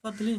पतली।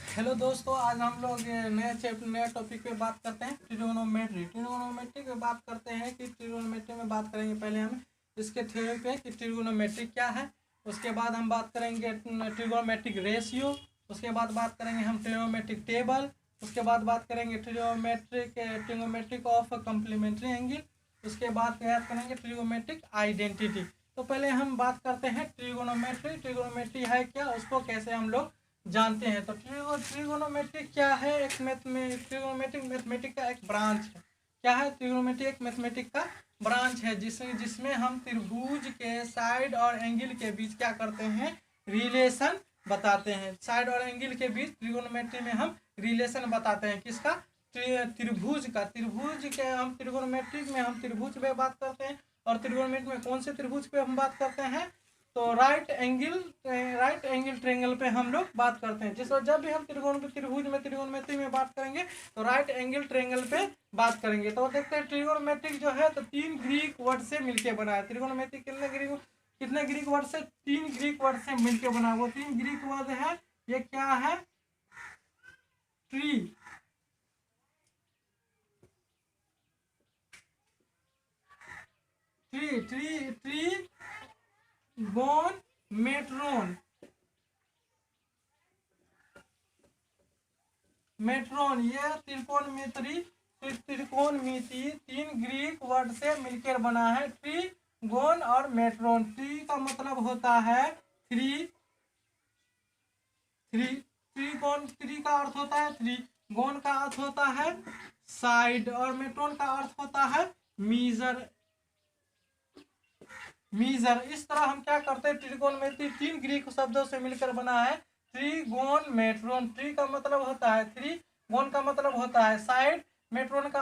हेलो दोस्तों, आज हम लोग नया टॉपिक पे बात करते हैं ट्रिगोनोमेट्री। ट्रिगोनोमेट्री पे बात करते हैं कि ट्रिगोनोमेट्री में बात करेंगे पहले हम इसके थ्योरी पे कि ट्रिगोनोमेट्री क्या है। उसके बाद हम बात करेंगे ट्रिगोनोमेट्रिक रेशियो। उसके बाद बात करेंगे हम ट्रिगोनोमेट्रिक टेबल। उसके बाद बात करेंगे ट्रिगोनोमेट्रिक ऑफ कम्प्लीमेंट्री एंगल। उसके बाद बात करेंगे ट्रिगोनोमेट्रिक आइडेंटिटी। तो पहले हम बात करते हैं ट्रिगोनोमेट्री। ट्रिगोनोमेट्री है क्या, उसको कैसे हम लोग जानते हैं। तो ट्रिगोनोमेट्री क्या है, एक ट्रिगोनोमेट्रिक मैथमेटिक का एक ब्रांच है। क्या है, ट्रिगोनोमेट्री एक मैथमेटिक का ब्रांच है जिसमें हम त्रिभुज के साइड और एंगल के बीच क्या करते हैं, रिलेशन बताते हैं। साइड और एंगल के बीच ट्रिगोनोमेट्री में हम रिलेशन बताते हैं। किसका, त्रिभुज का। त्रिभुज के हम ट्रिगोनोमेट्रिक में हम त्रिभुज पे बात करते हैं। और ट्रिगोनोमेट्री में कौन से त्रिभुज पे हम बात करते हैं, तो राइट एंगल ट्रायंगल पे हम लोग बात करते हैं। जब भी हम त्रिगोनोमेट्री में बात करेंगे तो राइट एंगल ट्रायंगल पे बात करेंगे। तो देखते हैं ट्रिगोनोमेट्रिक जो है तो 3 ग्रीक वर्ड से मिलके बना है। ट्रिगोनोमेट्रिक कितने ग्रीक वर्ड से, 3 ग्रीक वर्ड से मिलके बना। वो 3 ग्रीक वर्ड है, ये क्या है, ट्री ट्री ट्री ट्री गोन मेट्रोन मेट्रोन। ये त्रिकोणमिति 3 ग्रीक वर्ड से मिलकर बना है, ट्रिगोन और मेट्रोन। ट्री का मतलब होता है थ्री, त्रिकोण, ट्री का अर्थ होता है थ्री, गोन का अर्थ होता है साइड और मेट्रोन का अर्थ होता है मीजर। इस तरह हम क्या करते हैं, ट्रिगोनोमेट्री 3 ग्रीक शब्दों से मिलकर बना है, ट्रिगोन मेट्रोन। ट्री का मतलब होता है थ्री, गोन का मतलब होता है साइड, मेट्रोन का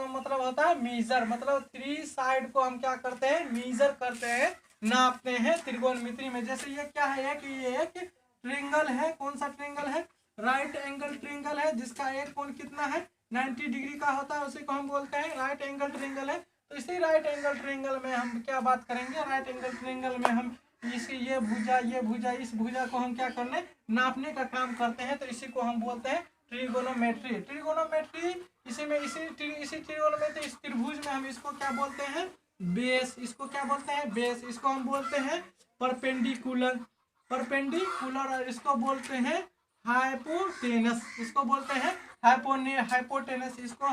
मतलब होता है मीजर। मतलब 3 साइड को हम क्या करते हैं, मीजर करते हैं, नापते हैं त्रिकोणमिति में। जैसे ये क्या है, ये एक ट्रिंगल है। कौन सा ट्रिंगल है, राइट एंगल ट्रिंगल है, जिसका एक कोण कितना है, 90 डिग्री का होता है। उसी को हम बोलते हैं राइट एंगल ट्रिंगल है। तो इसी राइट एंगल ट्रायंगल में हम क्या बात करेंगे, राइट एंगल ट्रायंगल में हम ये भुजा इस भुजा को हम क्या करने, नापने का काम करते हैं। तो इसी को हम बोलते हैं ट्रिगोनोमेट्री। इसी ट्रिगोनोमेट्री, इस त्रिभुज में हम इसको क्या बोलते हैं, बेस। इसको क्या बोलते हैं, बेस। इसको हम बोलते हैं परपेंडिकुलर और इसको बोलते हैं हाइपोटेनस। इसको बोलते हैं हाइपोटेनस। इसको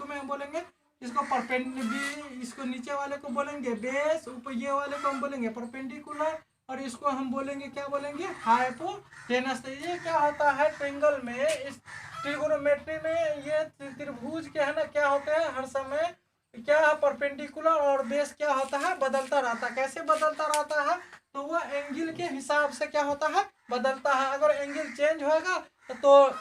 में हम बोलेंगे, इसको परपेंडिकुलर, इसको नीचे वाले को बोलेंगे बेस, ऊपर ये वाले को हम बोलेंगे परपेंडिकुलर, और इसको हम बोलेंगे, क्या बोलेंगे, हाइपोटेनस। ये क्या होता है, ट्रायंगल में, इस ट्रिगोनोमेट्री में ये त्रिभुज के है ना, क्या होते हैं हर समय, क्या है, परपेंडिकुलर और बेस क्या होता है, बदलता रहता है। कैसे बदलता रहता है, तो वह एंगल के हिसाब से क्या होता है, बदलता है। अगर एंगल चेंज होगा तो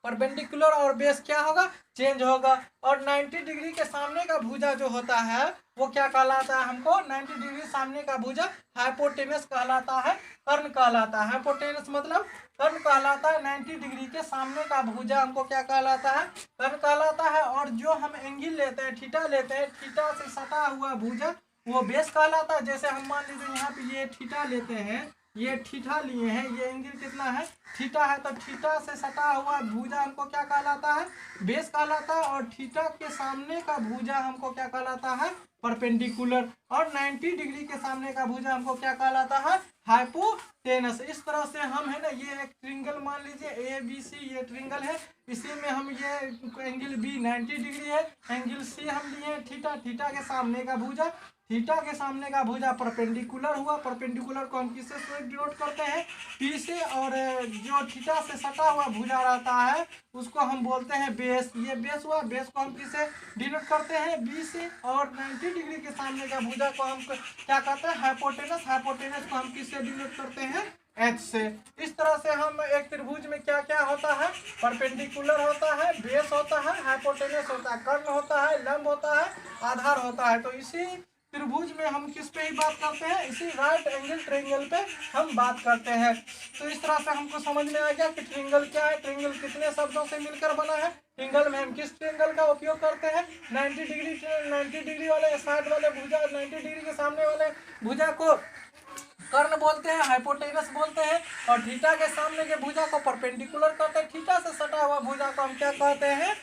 परपेंडिकुलर और बेस क्या होगा, चेंज होगा। और 90 डिग्री के सामने का भुजा जो होता है वो क्या कहलाता है, हमको 90 डिग्री सामने का भुजा हाइपोटेनस कहलाता है, कर्ण कहलाता है। हाइपोटेनस मतलब कर्ण कहलाता है। 90 डिग्री के सामने का भुजा हमको क्या कहलाता है, कर्ण कहलाता है। और जो हम एंगल लेते हैं, थीटा लेते हैं, थीटा से सटा हुआ भुजा वो बेस कहलाता है। जैसे हम मान लीजिए यहाँ पे ये थीटा लेते हैं, ये थीटा लिए हैं, ये एंगल कितना है, थीटा है। तो थीटा से सटा हुआ भुजा हमको क्या कहलाता है, बेस कहलाता है। और थीटा के सामने का भुजा हमको क्या कहलाता है, परपेंडिकुलर। और 90 डिग्री के सामने का भुजा हमको क्या कहलाता है, हाइपोटेनस। इस तरह से हम है ना, ये एक ट्रिंगल मान लीजिए ए बी सी, ये ट्रिंगल है। इसी में हम ये एंगल बी 90 डिग्री है, एंगल सी हम लिए थीटा, थीटा के सामने का भुजा, थीटा के सामने का भुजा परपेंडिकुलर हुआ। परपेंडिकुलर को हम किससे डिनोट करते हैं, पी से। और जो थीटा से सटा हुआ भुजा रहता है उसको हम बोलते हैं बेस। ये बेस हुआ, बेस को हम किससे डिनोट करते हैं, बी से। और 90 डिग्री के सामने का भुजा को हम क्या कहते हैं, हाइपोटेनस। हाइपोटेनस को हम किससे डिनोट करते हैं, एच से। इस तरह से हम एक त्रिभुज में क्या क्या होता है, परपेंडिकुलर होता है, बेस होता है, हाइपोटेनस होता है, कर्ण होता है, लंब होता है, आधार होता है। तो इसी त्रिभुज में हम किस पे ही बात करते हैं, इसी राइट एंगल ट्रायंगल पे हम बात करते हैं। तो इस तरह से हमको समझ में आ गया कि ट्रायंगल क्या है, ट्रायंगल कितने शब्दों से मिलकर बना है। ट्रायंगल में हम किस ट्रायंगल का उपयोग करते हैं, 90 डिग्री वाले साइड वाले भुजा, 90 डिग्री के सामने वाले भुजा को कर्ण बोलते हैं, हाइपोटेनस बोलते हैं, और थीटा के सामने के भुजा को परपेंडिकुलर कहते हैं, थीटा से सटा हुआ भुजा को हम क्या कहते हैं,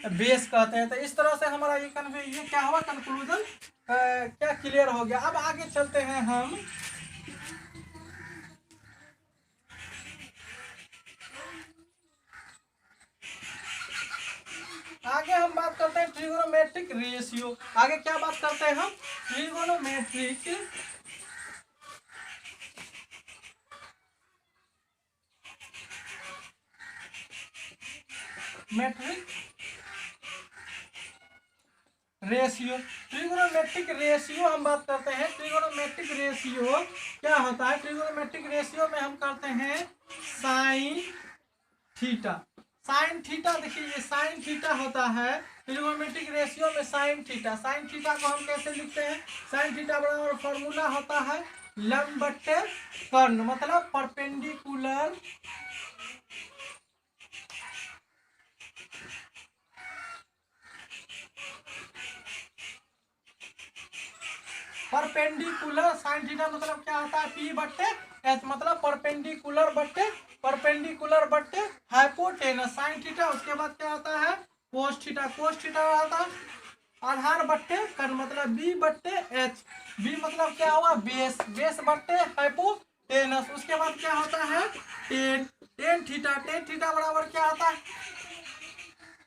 बेस कहते हैं। तो इस तरह से हमारा ये क्या हुआ, कंक्लूजन क्या क्लियर हो गया। अब आगे चलते हैं हम, आगे हम बात करते हैं ट्रिगोनोमेट्रिक रेशियो। आगे क्या बात करते हैं हम, ट्रिगोनोमेट्रिक रेशियो। ट्रिगोनोमेट्रिक रेशियो हम बात करते हैं। ट्रिगोनोमेट्रिक रेशियो क्या होता है, ट्रिगोनोमेट्रिक रेशियो में हम करते हैं साइन थीटा। साइन थीटा देखिए, ये साइन थीटा होता है ट्रिगोनोमेट्रिक रेशियो में। साइन थीटा, साइन थीटा को हम कैसे लिखते हैं, साइन थीटा बराबर फॉर्मूला होता है लंब बट्टे कर्ण, मतलब परपेंडिकुलर साइन थीटा मतलब क्या होता है, पी बट्टे एच, मतलब परपेंडिकुलर बट्टे हाइपोटेनस साइन थीटा। उसके बाद क्या होता है, कोस थीटा होता है आधार बट्टे कर्ण, मतलब बी बट्टे एच, बी मतलब क्या हुआ, बेस बट्टे हाइपोटेनस। उसके बाद क्या होता है, टेन थीटा बराबर क्या होता है,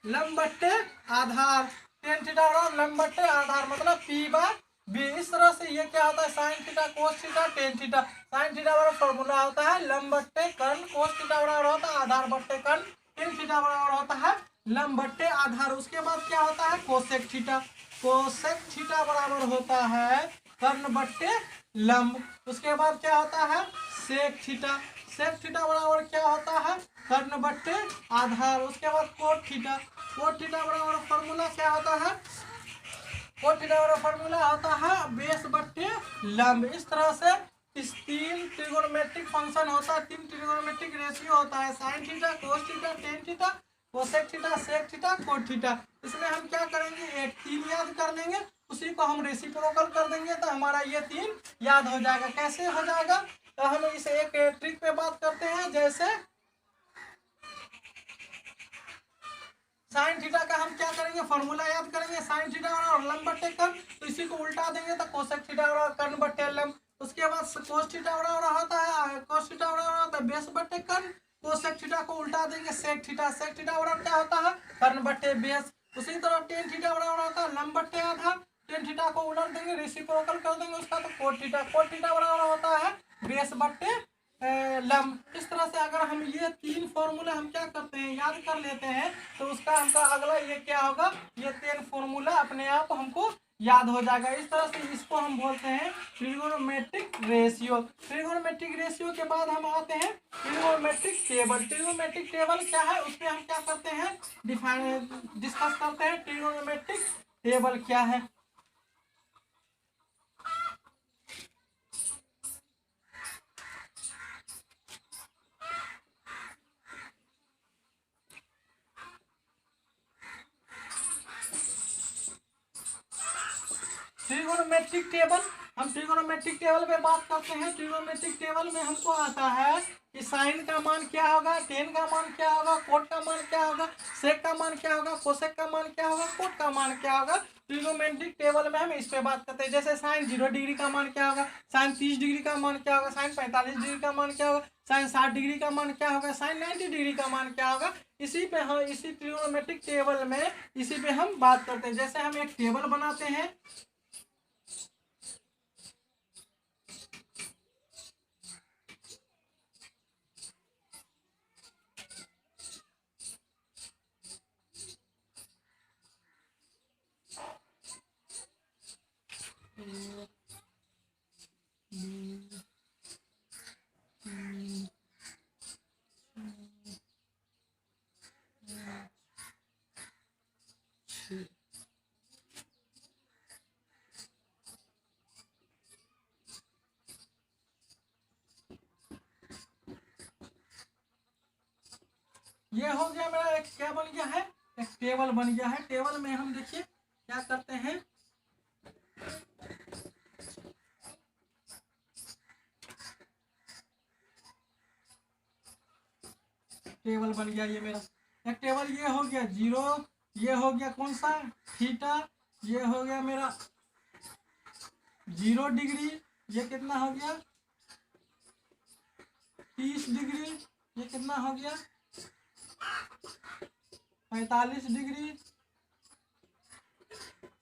लंब बट्टे आधार, टेन थीटा बराबर लंब बट्टे आधार, मतलब पी बाय बी। इस तरह से ये क्या होता है, sine theta cos theta tan theta. Sine theta बराबर फॉर्मूला होता है लंब बट्टे कर्ण, कोस थीटा बराबर होता है आधार बट्टे कर्ण, टेन थीटा बराबर होता है लंब बट्टे आधार। उसके बाद क्या होता है, कोसेक थीटा बराबर होता है कर्ण बट्टे लंब। उसके बाद क्या होता है, सेक थीटा बराबर क्या होता है, कर्ण बट्टे आधार। उसके बाद कोट थीटा बराबर फॉर्मूला क्या होता है, कोट थीटा बराबर फॉर्मूला होता है बेस बट्टे लंब। इस तरह से इस तीन ट्रिगोनोमेट्रिक फंक्शन होता है, तीन ट्रिगोनोमेट्रिक रेशियो होता है, sine theta, cos theta, tan theta, cosec theta, sec theta, cot theta. इसमें हम क्या करेंगे, एक तीन याद कर लेंगे, उसी को हम रेसिप्रोकल कर देंगे तो हमारा ये तीन याद हो जाएगा। कैसे हो जाएगा, तो हम इसे एक ट्रिक पे बात करते हैं। जैसे साइन थीटा का हम क्या करेंगे, फॉर्मूला याद करेंगे, साइन थीटा और लंब बट्टे कर्ण, तो इसी को उल्टा देंगे तो कोसेक थीटा और कर्ण बट्टे लंब। उसके बाद कोस थीटा बराबर होता है, कोस थीटा बराबर होता है बेस बट्टे कर्ण, कोसेक थीटा को उल्टा देंगे सेक थीटा बराबर क्या होता है, कर्ण बट्टे बेस। उसी तरह टेन थीटा बराबर होता है लंब बट्टे आधार, टेन थीटा को उलट देंगे, रेसिप्रोकल कर देंगे उसका, तो कोट थीटा बराबर होता है बेस बट्टे लंब। इस तरह से अगर हम ये तीन फॉर्मूला हम क्या करते हैं, याद कर लेते हैं, तो उसका हमका अगला ये क्या होगा, ये तीन फॉर्मूला अपने आप हमको याद हो जाएगा। इस तरह से इसको हम बोलते हैं ट्रिगोनोमेट्रिक रेशियो। ट्रिगोनोमेट्रिक रेशियो के बाद हम आते हैं ट्रिगोनोमेट्रिक टेबल। ट्रिगोनोमेट्रिक टेबल क्या है, उसमें हम क्या करते हैं, डिस्कस करते हैं ट्रिगोनोमेट्रिक टेबल क्या है। ट्रिगोनोमेट्रिक टेबल, हम ट्रिगोनोमेट्रिक टेबल पे बात करते हैं। ट्रिगोनोमेट्रिक टेबल में हमको आता है कि साइन का मान क्या होगा, टेन का मान क्या होगा, कोट का मान क्या होगा, सेक का मान क्या होगा, कोसेक का मान क्या होगा, कोट का मान क्या होगा। ट्रिगोनोमेट्रिक टेबल में हम इस पे बात करते हैं। जैसे साइन 0 डिग्री का मान क्या होगा, साइन 30 डिग्री का मान क्या होगा, साइन 45 डिग्री का मान क्या होगा, साइन 60 डिग्री का मान क्या होगा, साइन 90 डिग्री का मान क्या होगा। इसी पे हम इसी ट्रिगोनोमेट्रिक टेबल में इसी पे हम बात करते हैं। जैसे हम एक टेबल बनाते हैं, ये हो गया मेरा एक क्या बन गया है, एक टेबल बन गया है। टेबल में हम देखिए क्या करते हैं, टेबल बन गया ये मेरा। एक टेबल ये हो गया 0, ये हो गया कौन सा थीटा, ये हो गया मेरा 0 डिग्री, ये कितना हो गया 30 डिग्री, ये कितना हो गया 45 डिग्री,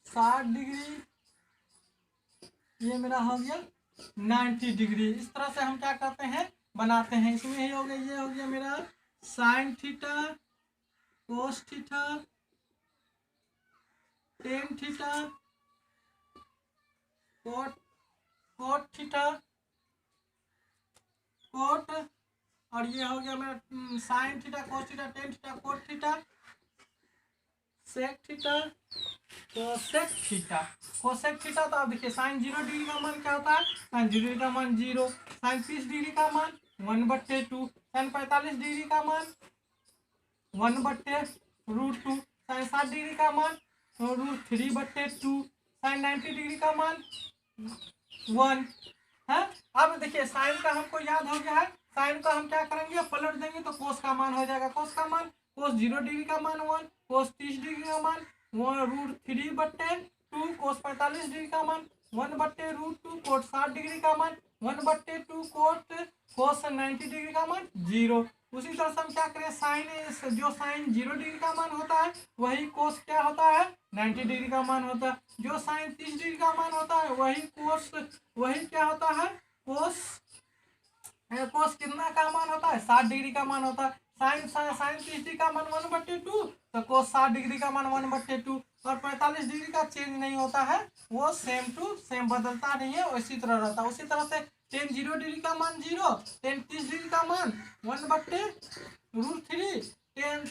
60 डिग्री, ये मेरा हो गया 90 डिग्री। इस तरह से हम क्या करते हैं बनाते हैं। इसमें ही हो गया, ये हो गया मेरा sine theta, cos theta, tan theta, cot theta, cot, और ये हो गया मेरा sine theta, cos theta, tan theta, cot theta, sec theta, cosec theta. Cosec theta तो आप देखिए साइन 0 डिग्री का मान क्या होता है, साइन 0 डिग्री का मान 0, साइन 30 डिग्री का मान 1/2, साइन 45 डिग्री का मान 1/√2, साइन 60 डिग्री का मान √3/2, साइन 90 डिग्री का मान 1 है। अब देखिए साइन का हमको याद हो गया है, साइन का हम क्या करेंगे पलट देंगे तो कोस का मान हो जाएगा। कोस का मान, कोस 0 डिग्री का मान 1, कोस 30 डिग्री का मान 1√3/2, कोस 45 डिग्री का मान 1/√2, कोस 60 डिग्री का मान 1/2, कोस 90 डिग्री का मान 0। उसी तरह से हम क्या करें, साइन जो साइन 0 डिग्री का मान होता है वही कोस क्या होता है 90 डिग्री का मान होता है। जो साइन 30 डिग्री का मान होता है वही कोस, वही क्या होता है कोस कितना का मान होता है 60 डिग्री का मान होता है। साइन 30 डिग्री का मान 1/2, तो कोस 60 डिग्री का मान 1/2, और 45 डिग्री का चेंज नहीं होता है, वो सेम टू सेम बदलता नहीं है, उसी तरह रहता है। उसी तरह से टेन 0 डिग्री का मान 0, टेन 30 डिग्री का मान 1/√3, टेन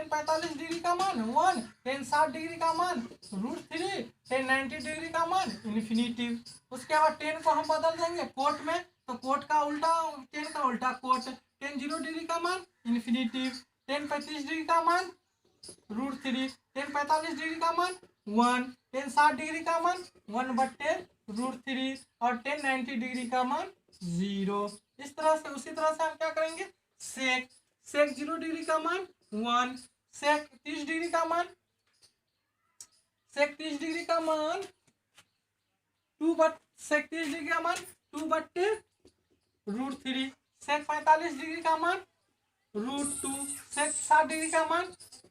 45 डिग्री का मान 1, टेन 60 डिग्री का मान √3, टेन 90 डिग्री का मान इन्फिनिटिव। उसके बाद टेन को हम बदल देंगे कोट में, तो कोट का उल्टा, टेन का उल्टा कोट, टेन 0 डिग्री का मान इन्फिनिटिव, टेन 35 डिग्री का मान √3, टेन 45 डिग्री का मान 1, टेन 60 डिग्री का मान 1/√3, और टेन 90 डिग्री का मान 0। इस तरह से उसी तरह से हम क्या करेंगे सेक, सेक 0 डिग्री का मान 1, सेक 30 डिग्री का मान, सेक 30 डिग्री का मान 2, सेक 30 डिग्री का मान 2/√3, सेक 45 डिग्री का मान √2, सेक 60 डिग्री का मान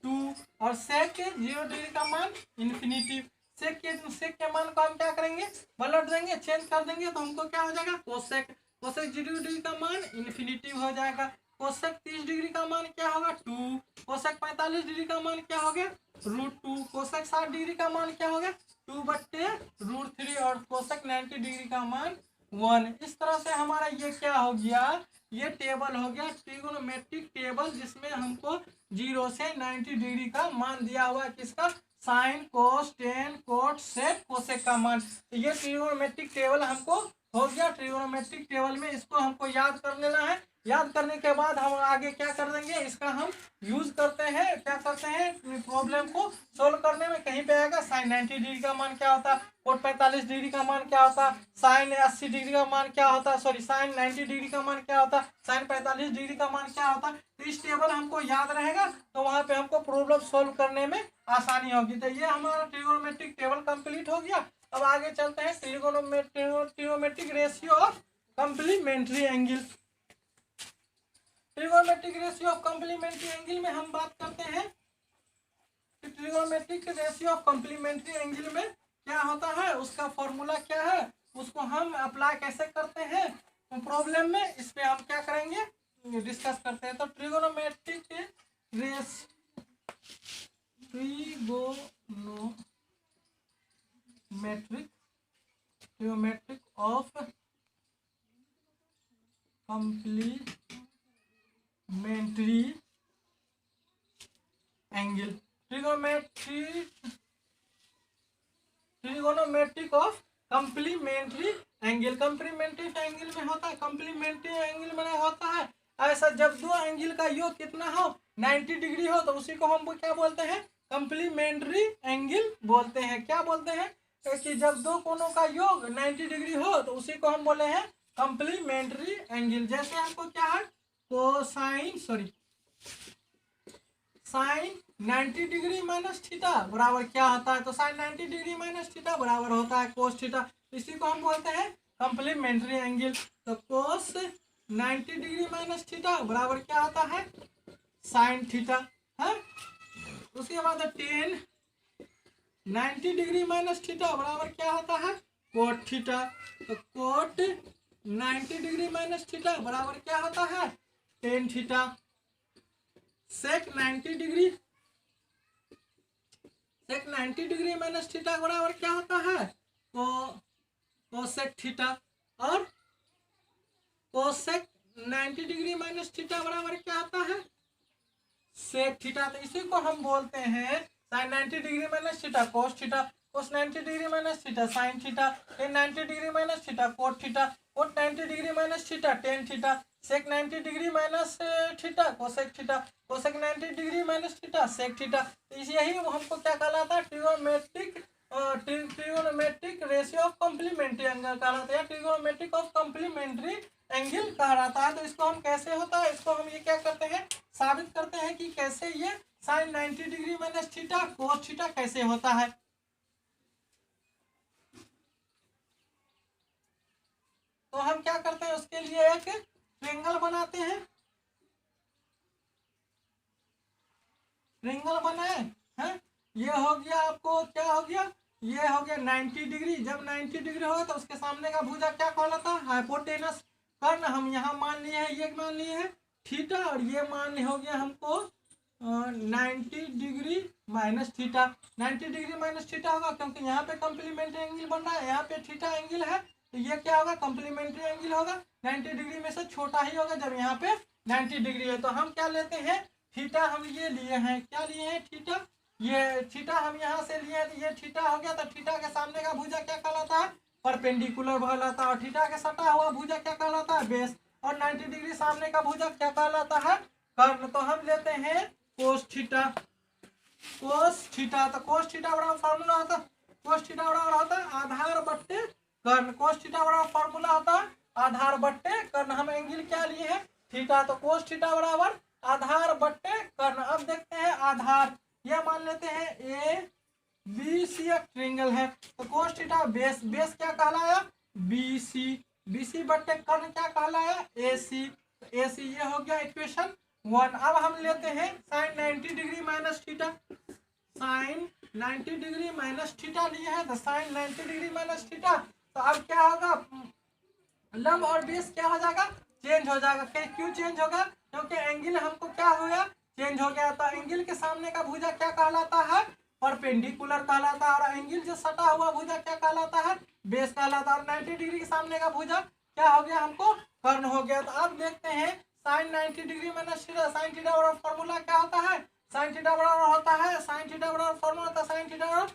2, और सेक 0 डिग्री का मान इन्फिनिटिव। सेक के मान को हम क्या करेंगे पलट देंगे, चेंज कर देंगे, तो हमको क्या हो जाएगा कोसेक, कोसेक 0 डिग्री का मान इन्फिनिटिव हो जाएगा। कोसेक 30 डिग्री का मान क्या होगा 2, कोसेक 45 डिग्री का मान क्या हो गया √2, कोसेक 60 डिग्री का मान क्या हो गया 2/√3, और कोसेक 90 डिग्री का मान 1। इस तरह से हमारा ये क्या हो गया, ये टेबल हो गया ट्रिगोनोमेट्रिक टेबल, जिसमें हमको 0 से 90 डिग्री का मान दिया हुआ है, किसका साइन, कोस, टेन, कोट, सेक, कोसेक का मान। तो ये ट्रिगोनोमेट्रिक टेबल हमको हो गया। ट्रिगोनोमेट्रिक टेबल में इसको हमको याद कर लेना है। याद करने के बाद हम आगे क्या कर देंगे, इसका हम यूज करते हैं, क्या करते हैं प्रॉब्लम को सोल्व करने में। कहीं पे आएगा साइन 90 डिग्री का मान क्या होता है, कोट 45 डिग्री का मान क्या होता है, साइन 80 डिग्री का मान क्या होता है, सॉरी साइन 90 डिग्री का मान क्या होता है, साइन 45 डिग्री का मान क्या होता है। तो इस टेबल हमको याद रहेगा तो वहां पे हमको प्रॉब्लम सोल्व करने में आसानी होगी। तो ये हमारा ट्रिगोनोमेट्रिक टेबल कंप्लीट हो गया। अब आगे चलते हैं trigonometric ratio of complementary angle. Trigonometric ratio of complementary angle में हम बात करते हैं कि trigonometric ratio of complementary angle में क्या होता है, उसका फॉर्मूला क्या है, उसको हम अप्लाई कैसे करते हैं तो प्रॉब्लम में, इस पे हम क्या करेंगे डिस्कस करते हैं। तो trigonometric of complementary angle, trigonometric of complementary angle. Complementary angle में होता है, कंप्लीमेंट्री एंगल में होता है ऐसा जब दो एंगल का योग कितना हो 90 डिग्री हो, तो उसी को हम क्या बोलते हैं कंप्लीमेंट्री एंगल बोलते हैं। क्या बोलते हैं कि जब दो कोनों का योग 90 डिग्री हो तो उसी को हम बोले हैं कंप्लीमेंट्री एंगल। जैसे आपको क्या है cosine, sorry sine 90 degree minus theta बराबर क्या होता है, तो साइन 90 डिग्री माइनस थीटा बराबर होता है कोस थीटा। इसी को हम बोलते हैं कॉम्प्लीमेंट्री एंगल। तो कोस 90 डिग्री माइनस थीटा बराबर क्या होता है, साइन थीटा है। उसके बाद टेन 90 डिग्री माइनस थीटा बराबर क्या होता है, कोट थीटा। तो कोट 90 डिग्री माइनस थीटा बराबर क्या होता है, ten theta. Sec 90 degree minus theta बराबर क्या होता है, कोसेक थीटा। और कोसेक 90 डिग्री माइनस थीटा बराबर क्या होता है, सेक थीटा। तो इसी को हम बोलते हैं sine 90 degree minus theta cos theta, cos 90 degree minus theta sine theta, tan 90 degree minus theta cot theta, cot 90 degree minus theta tan theta, sec 90 degree minus theta cosec theta, cosec 90 degree minus theta sec theta. तो यही हमको क्या कहलाता है, trigonometric ratio of complementary angle कहलाता है, trigonometric of complementary angle कहलाता है। तो इसको हम कैसे होता है, इसको हम ये क्या करते हैं, साबित करते हैं कि कैसे ये sine 90 degree minus theta cos theta कैसे होता है। तो हम क्या करते हैं, उसके लिए एक ट्रायंगल बनाते हैं। ट्रायंगल बनाए हैं, ये हो गया आपको क्या हो गया, ये हो गया 90 डिग्री। जब 90 डिग्री होगा तो उसके सामने का भुजा क्या कहलाता है, हाइपोटेनस। कर्ण हम यहाँ मान लिए हैं, ये मान लिए हैं थीटा, और ये मान हो गया हमको 90 degree minus theta. 90 degree minus theta होगा क्योंकि यहाँ पे कॉम्प्लीमेंट्री एंगल बन रहा है, यहाँ पे थीटा एंगल है, तो ये क्या होगा, कॉम्प्लीमेंट्री एंगल होगा। 90 डिग्री में से छोटा ही होगा जब यहाँ पे 90 डिग्री है। तो हम क्या लेते हैं, थीटा हम ये लिए हैं, क्या लिए हैं, थीटा। ये थीटा हम यहाँ से लिए हैं, तो ये थीटा हो गया। तो थीटा के सामने का भुजा क्या कहलाता है, परपेंडिकुलर कहलाता है। और थीटा के सटा हुआ भुजा क्या कहलाता है, बेस। और 90 डिग्री सामने का भुजा क्या कहलाता है, कर्ण। तो हम लेते हैं कोस थीटा। कोस थीटा, तो कोस थीटा बराबर फार्मूला होता है, कोस थीटा बराबर होता है आधार बट्टे कर्ण। कोस थीटा बराबर फार्मूला होता है आधार बट्टे कर्ण। हम एंगल क्या लिए हैं, थीटा। तो कोस थीटा बराबर आधार बट्टे कर्ण। अब देखते हैं आधार, यह मान लेते हैं ए बी सी एक ट्रायंगल है। तो कोस थीटा बेस, बेस क्या कहलाया, बी सी, बी सी बट्टे कर्ण क्या कहलाया, ए सी। तो ए सी ये हो गया इक्वेशन 1। अब हम लेते हैं sine 90 degree minus theta. Sine 90 degree minus theta लिए है, तो साइन 90 डिग्री माइनस थीटा। तो अब क्या होगा, लंब और बेस क्या हो जाएगा, चेंज हो जाएगा। क्यों चेंज होगा, क्योंकि एंगल हमको क्या हो गया, चेंज हो गया। तो एंगल के सामने का भुजा क्या कहलाता है, परपेंडिकुलर कहलाता है। और एंगल जो सटा हुआ भुजा क्या कहलाता है, बेस कहलाता है। और 90 डिग्री के सामने का भुजा क्या हो गया, हमको कर्ण हो गया। तो अब देखते हैं sine 90 degree minus theta, sine theta बराबर फॉर्मूला क्या होता है, साइन थीटा बराबर होता है, साइन थीटा बराबर फॉर्मूला होता है साइन थीटा बराबर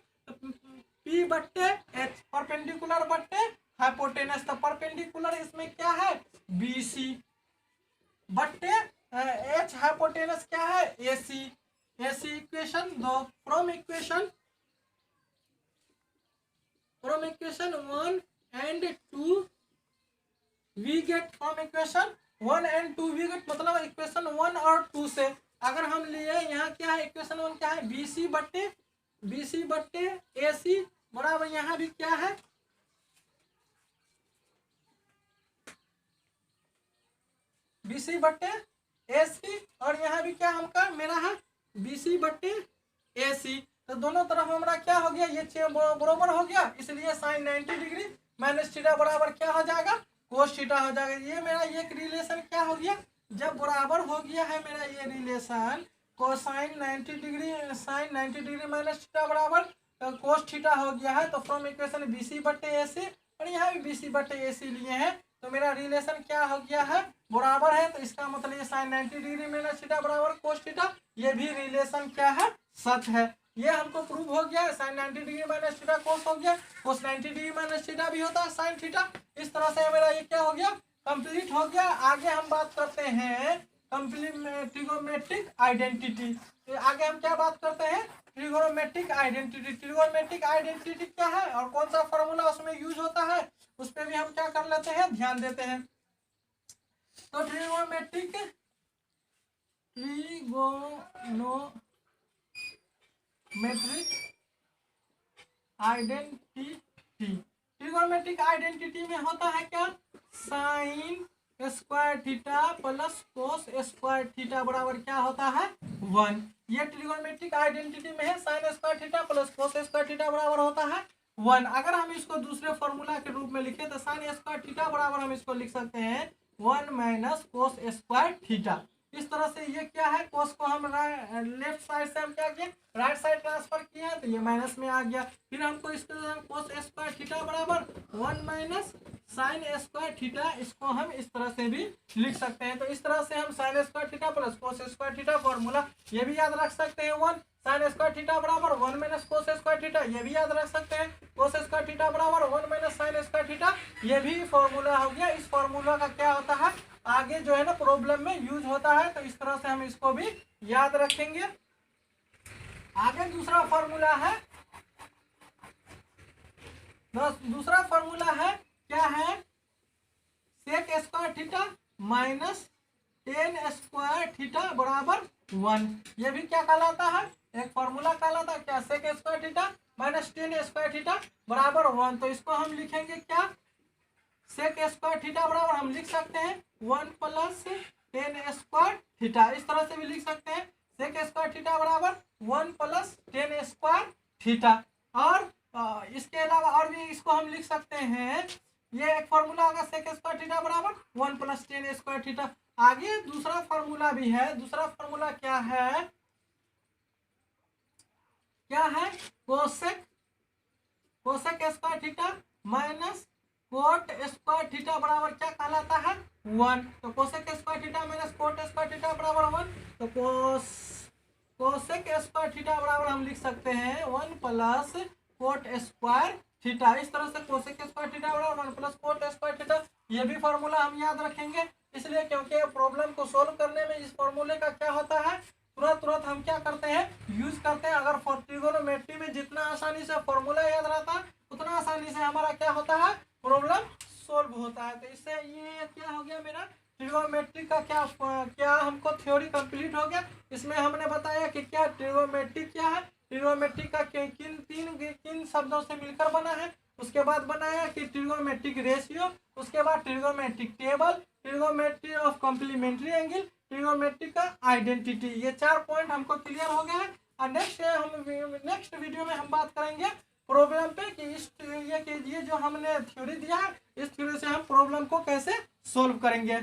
पी बट्टे एच, परपेंडिकुलर बट्टे हाइपोटेनस। तो परपेंडिकुलर इसमें क्या है, बी सी बट्टे एच, हाइपोटेनस क्या है, A C. A C equation 2 from equation 1 and 2 we get, from equation 1 and 2 we get, मतलब इक्वेशन 1 और 2 से अगर हम लिए, यहाँ क्या है इक्वेशन 1 क्या है, बी सी बट्टे ए सी बराबर यहाँ भी क्या है, बी सी बट्टे ए सी, और यहाँ भी क्या हमका मेरा है बी सी बट्टे ए सी। तो दोनों तरफ हमारा क्या हो गया, ये बराबर हो गया, इसलिए साइन 90 डिग्री माइनस थीटा बराबर क्या हो जाएगा, कोस थीटा हो जाएगा। ये मेरा एक रिलेशन क्या हो गया, जब बराबर हो गया है मेरा ये relation cosine 90 degree sine 90 degree minus theta बराबर कोस थीटा हो गया है। तो फ्रॉम इक्वेशन बी सी बट्टे ए सी, और यहाँ भी बी सी बट्टे ए सी लिए हैं, तो मेरा रिलेशन क्या हो गया है, बराबर है। तो इसका मतलब ये साइन 90 डिग्री माइनस थीटा बराबर कोस थीटा, ये भी रिलेशन क्या है, सच है। ये हमको प्रूव हो गया, sine 90 degree minus theta cos हो गया, कोस 90 डिग्री माइनस थीटा भी होता है साइन थीटा। इस तरह से मेरा ये क्या हो गया, कंप्लीट हो गया। आगे हम बात करते हैं ट्रिगोनोमेट्रिक आइडेंटिटी। आगे हम क्या बात करते हैं, ट्रिगोनोमेट्रिक आइडेंटिटी। ट्रिगोनोमेट्रिक आइडेंटिटी क्या है और कौन सा फॉर्मूला उसमें यूज होता है, उस पर भी हम क्या कर लेते हैं, ध्यान देते हैं। तो ट्रिगोनोमेट्रिक आइडेंटिटी। ट्रिगोनोमेट्रिक आइडेंटिटी में होता है क्या, sine square theta plus cos square theta बराबर क्या होता है 1। ये ट्रिगोनोमेट्रिक आइडेंटिटी में है, sine square theta plus cos square theta बराबर होता है 1। अगर हम इसको दूसरे फॉर्मूला के रूप में लिखे तो साइन स्क्वायर थीटा बराबर हम इसको लिख सकते हैं 1 माइनस कोस स्क्वायर थीटा। इस तरह से ये क्या है, कोस को हम लेफ्ट साइड से हम क्या किए, राइट साइड ट्रांसफर किए तो ये माइनस में आ गया। फिर हमको इसको कोस स्क्वायर थीटा बराबर 1 माइनस साइन स्क्वायर थीटा, इसको हम इस तरह से भी लिख सकते हैं। तो इस तरह से हम sine square theta plus cos square theta formula ये भी याद रख सकते हैं 1 साइन स्क्वायर थीटा बराबर 1 माइनस कोस स्क्वायर थीटा, ये भी याद रख सकते हैं कोस स्क्वायर थीटा बराबर 1 माइनस साइन स्क्वायर थीटा, ये भी फॉर्मूला हो गया। इस फॉर्मूला का क्या होता है आगे जो है ना प्रॉब्लम में यूज होता है, तो इस तरह से हम इसको भी याद रखेंगे। आगे दूसरा फॉर्मूला है, दूसरा फॉर्मूला है क्या है, sec square theta minus tan square theta बराबर 1। ये भी क्या कहलाता है, एक फॉर्मूला कहलाता है क्या, sec square theta minus tan square theta बराबर 1। तो इसको हम लिखेंगे क्या, सेक स्क्वायर थीटा बराबर हम लिख सकते हैं 1 प्लस टेन स्क्वायर थीटा, इस तरह से भी लिख सकते हैं सेक स्क्वायर थीटा बराबर 1 प्लस टेन स्क्वायर थीटा। और इसके अलावा और भी इसको हम लिख सकते हैं, ये एक फॉर्मूला होगा सेक स्क्वायर थीटा बराबर 1 प्लस टेन स्क्वायर थीटा। आगे दूसरा फॉर्मूला भी है, दूसरा फॉर्मूला क्या है, क्या है, cosec square theta minus cot square theta बराबर क्या कहलाता है 1। तो cosec square theta minus cot square theta बराबर 1। तो कोसेक स्क्वायर थीटा बराबर हम लिख सकते हैं 1 प्लस कोट स्क्वायर थीटा। इस तरह से कोसेक स्क्वायर थीटा बराबर 1 प्लस कोट स्क्वायर थीटा, ये भी फॉर्मूला हम याद रखेंगे, इसलिए क्योंकि प्रॉब्लम को सोल्व करने में इस फॉर्मूले का क्या होता है तुरंत हम क्या करते हैं यूज करते हैं। अगर ट्रिगोनोमेट्री में जितना आसानी से फॉर्मूला याद रहता है उतना आसानी से हमारा क्या होता है प्रॉब्लम सोल्व होता है। तो इससे ये क्या हो गया, मेरा ट्रिगोनोमेट्री का क्या हमको थ्योरी कंप्लीट हो गया। इसमें हमने बताया कि क्या ट्रिगोनोमेट्री क्या है, ट्रिगोनोमेट्री का किन शब्दों से मिलकर बना है, उसके बाद बनाया कि ट्रिगोनोमेट्रिक रेशियो, उसके बाद trigonometric table, trigonometry of complementary angle, trigonometry का आइडेंटिटी, ये 4 पॉइंट हमको क्लियर हो गए हैं। और नेक्स्ट वीडियो में हम बात करेंगे प्रॉब्लम पे कि ये जो हमने थ्योरी दिया है इस थ्योरी से हम प्रॉब्लम को कैसे सोल्व करेंगे।